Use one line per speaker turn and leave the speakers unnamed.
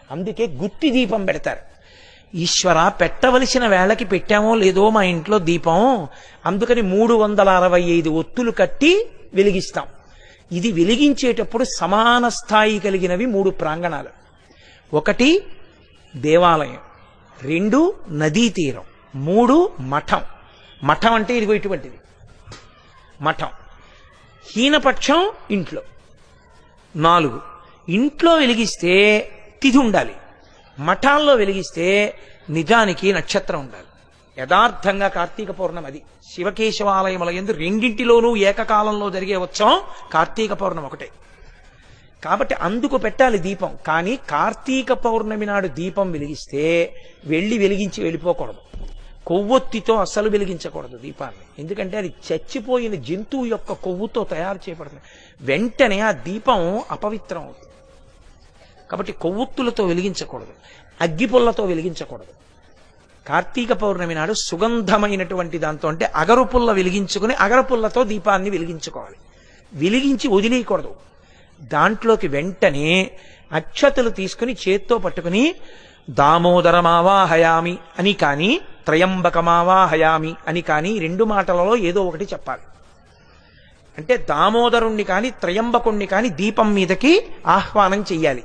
అందుకే గుత్తి దీపం పెడతారు. ఈశ్వర పెట్టవలసిన వేళకి పెట్టామో లేదో మా ఇంట్లో దీపం, అందుకని 365 ఒత్తులు కట్టి వెలిగిస్తాం. ఇది వెలిగించేటప్పుడు సమాన స్థాయి కలిగినవి 3 ప్రాంగణాలు. 1 దేవాలయం, 2 నదీ తీరం, 3 మఠం. మఠం అంటే ఇదిగో ఇటువంటిది మఠం. హీనపక్షం ఇంట్లో. 4 ఇంట్లో వెలిగిస్తే తిథి ఉండాలి, మఠాల్లో వెలిగిస్తే నిజానికి నక్షత్రం ఉండాలి. యథార్థంగా కార్తీక పౌర్ణమి అది. శివకేశవాలయముల యందు రెండింటిలోనూ ఏకకాలంలో జరిగే ఉత్సవం కార్తీక పౌర్ణమి ఒకటే. కాబట్టి అందుకు పెట్టాలి దీపం. కానీ కార్తీక పౌర్ణమి నాడు దీపం వెలిగిస్తే వెలిగించి వెళ్ళిపోకూడదు. కొవ్వొత్తితో అస్సలు వెలిగించకూడదు దీపాన్ని. ఎందుకంటే అది చచ్చిపోయిన జంతువు యొక్క కొవ్వుతో తయారు చేయబడుతుంది. వెంటనే ఆ దీపం అపవిత్రం అవుతుంది. కాబట్టి కొవ్వొత్తులతో వెలిగించకూడదు, అగ్గిపుల్లతో వెలిగించకూడదు. కార్తీక పౌర్ణమి నాడు సుగంధమైనటువంటి దాంతో అంటే అగరుపుల్ల వెలిగించుకుని అగరపుల్లతో దీపాన్ని వెలిగించుకోవాలి. వెలిగించి వదిలేయకూడదు. దాంట్లోకి వెంటనే అక్షతలు తీసుకుని చేత్తో పట్టుకుని దామోదరమావాహయామి అని కానీ త్రయంబకమావాహయామి అని కానీ 2 మాటలలో ఏదో ఒకటి చెప్పాలి. అంటే దామోదరుణ్ణి కానీ త్రయంబకుణ్ణి కానీ దీపం మీదకి ఆహ్వానం చెయ్యాలి.